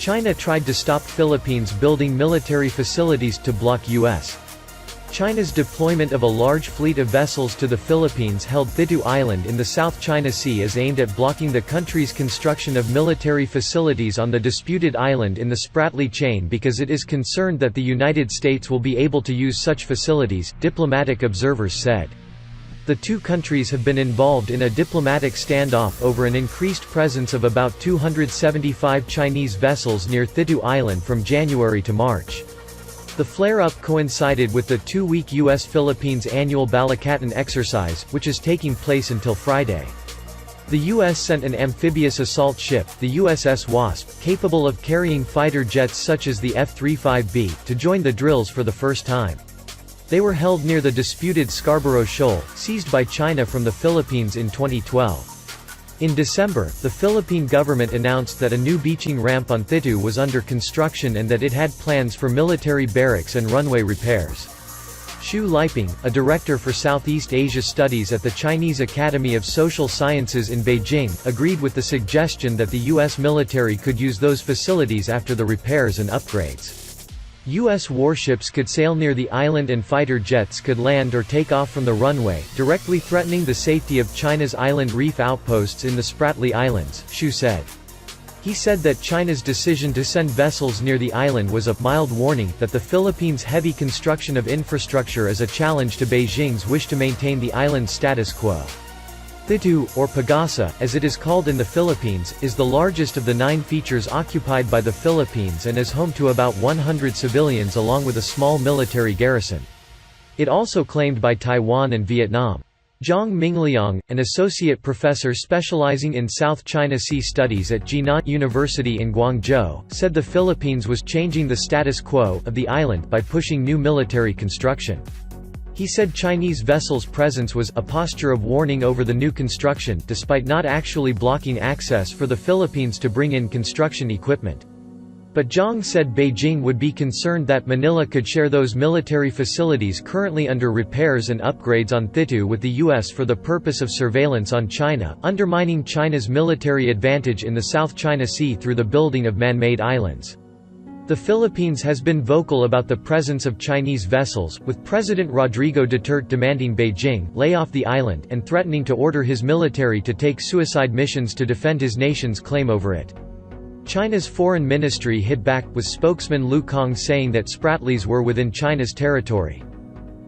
China tried to stop Philippines building military facilities to block U.S. China's deployment of a large fleet of vessels to the Philippines held Thitu Island in the South China Sea is aimed at blocking the country's construction of military facilities on the disputed island in the Spratly Chain because it is concerned that the United States will be able to use such facilities, diplomatic observers said. The two countries have been involved in a diplomatic standoff over an increased presence of about 275 Chinese vessels near Thitu Island from January to March. The flare-up coincided with the two-week U.S.-Philippines annual Balikatan exercise, which is taking place until Friday. The U.S. sent an amphibious assault ship, the USS Wasp, capable of carrying fighter jets such as the F-35B, to join the drills for the first time. They were held near the disputed Scarborough Shoal, seized by China from the Philippines in 2012. In December, the Philippine government announced that a new beaching ramp on Thitu was under construction and that it had plans for military barracks and runway repairs. Xu Liping, a director for Southeast Asia Studies at the Chinese Academy of Social Sciences in Beijing, agreed with the suggestion that the U.S. military could use those facilities after the repairs and upgrades. U.S. warships could sail near the island and fighter jets could land or take off from the runway, directly threatening the safety of China's island reef outposts in the Spratly Islands, Xu said. He said that China's decision to send vessels near the island was a mild warning that the Philippines' heavy construction of infrastructure is a challenge to Beijing's wish to maintain the island's status quo. Thitu, or Pagasa, as it is called in the Philippines, is the largest of the 9 features occupied by the Philippines and is home to about 100 civilians along with a small military garrison. It also claimed by Taiwan and Vietnam. Zhang Mingliang, an associate professor specializing in South China Sea studies at Jinan University in Guangzhou, said the Philippines was changing the status quo of the island by pushing new military construction. He said Chinese vessels' presence was a posture of warning over the new construction, despite not actually blocking access for the Philippines to bring in construction equipment. But Zhang said Beijing would be concerned that Manila could share those military facilities currently under repairs and upgrades on Thitu with the U.S. for the purpose of surveillance on China, undermining China's military advantage in the South China Sea through the building of man-made islands. The Philippines has been vocal about the presence of Chinese vessels, with President Rodrigo Duterte demanding Beijing lay off the island and threatening to order his military to take suicide missions to defend his nation's claim over it. China's foreign ministry hit back, with spokesman Lu Kang saying that Spratlys were within China's territory.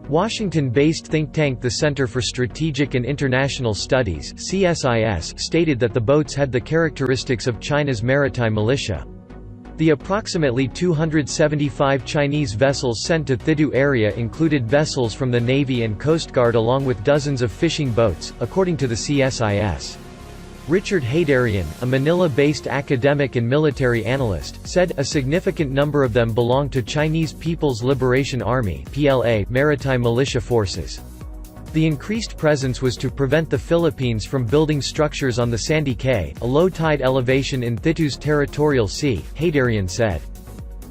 Washington-based think tank the Center for Strategic and International Studies (CSIS) stated that the boats had the characteristics of China's maritime militia. The approximately 275 Chinese vessels sent to Thitu area included vessels from the Navy and Coast Guard along with dozens of fishing boats, according to the CSIS. Richard Haydarian, a Manila-based academic and military analyst, said a significant number of them belong to Chinese People's Liberation Army (PLA) maritime militia forces. The increased presence was to prevent the Philippines from building structures on the Sandy Cay, a low-tide elevation in Thitu's territorial sea, Haydarian said.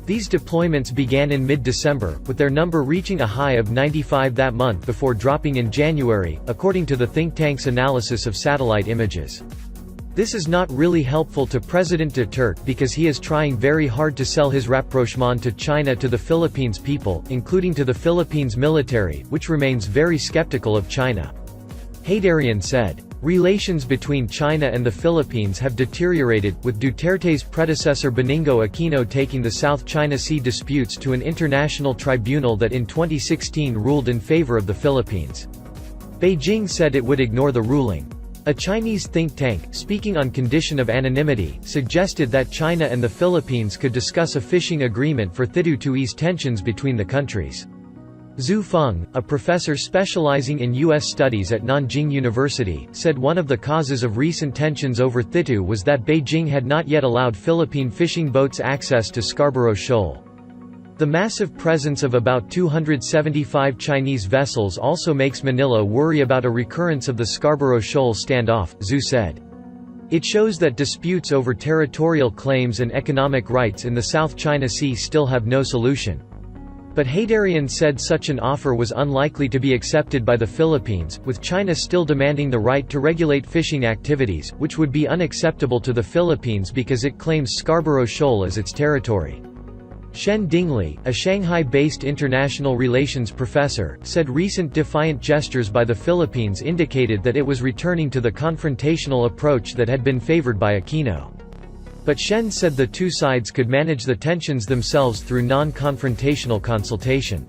These deployments began in mid-December, with their number reaching a high of 95 that month before dropping in January, according to the think tank's analysis of satellite images. This is not really helpful to President Duterte because he is trying very hard to sell his rapprochement to China to the Philippines people, including to the Philippines military, which remains very skeptical of China. Haydarian said. Relations between China and the Philippines have deteriorated, with Duterte's predecessor Benigno Aquino taking the South China Sea disputes to an international tribunal that in 2016 ruled in favor of the Philippines. Beijing said it would ignore the ruling. A Chinese think tank, speaking on condition of anonymity, suggested that China and the Philippines could discuss a fishing agreement for Thitu to ease tensions between the countries. Zhu Feng, a professor specializing in U.S. studies at Nanjing University, said one of the causes of recent tensions over Thitu was that Beijing had not yet allowed Philippine fishing boats access to Scarborough Shoal. The massive presence of about 275 Chinese vessels also makes Manila worry about a recurrence of the Scarborough Shoal standoff, Zhu said. It shows that disputes over territorial claims and economic rights in the South China Sea still have no solution. But Haydarian said such an offer was unlikely to be accepted by the Philippines, with China still demanding the right to regulate fishing activities, which would be unacceptable to the Philippines because it claims Scarborough Shoal as its territory. Shen Dingley, a Shanghai-based international relations professor, said recent defiant gestures by the Philippines indicated that it was returning to the confrontational approach that had been favored by Aquino. But Shen said the two sides could manage the tensions themselves through non-confrontational consultation.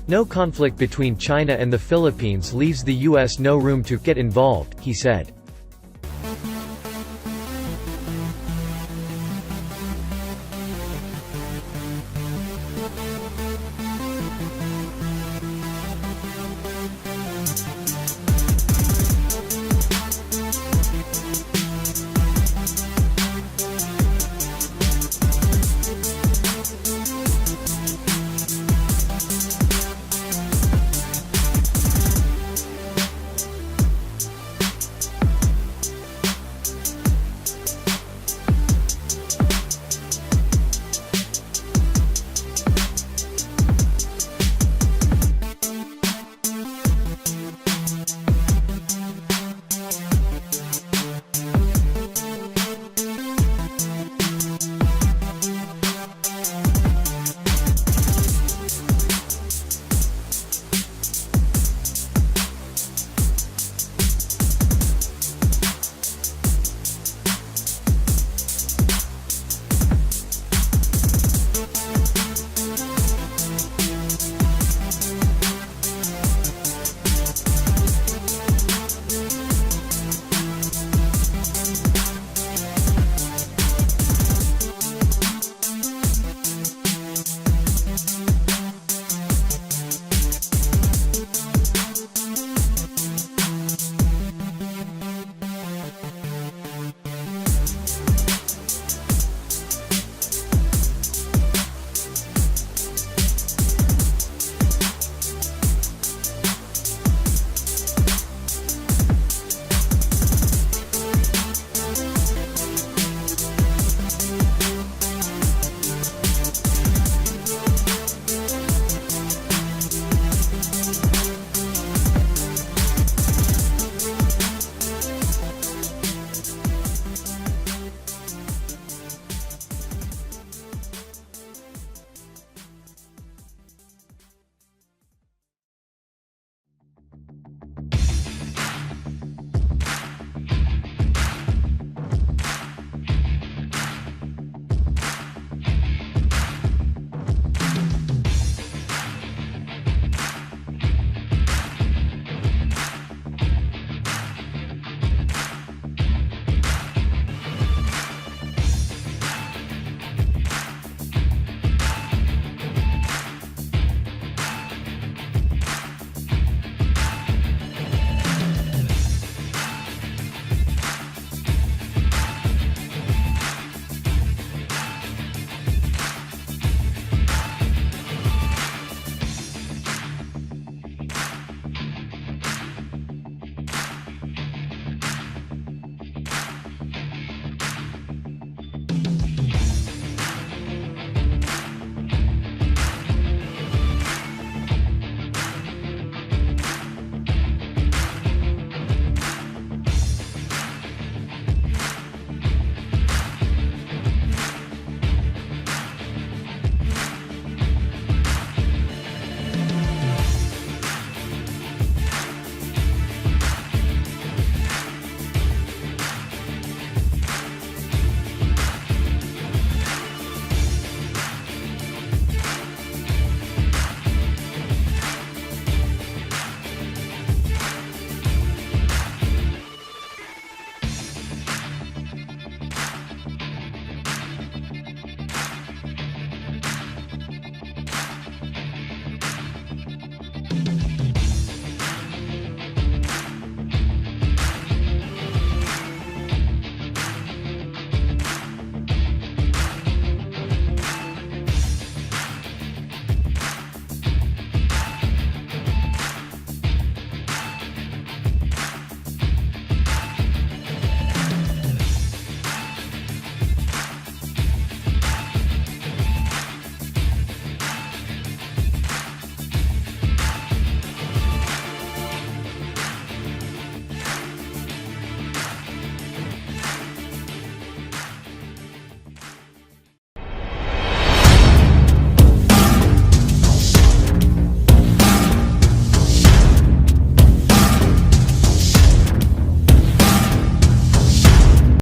No conflict between China and the Philippines leaves the U.S. no room to get involved, he said.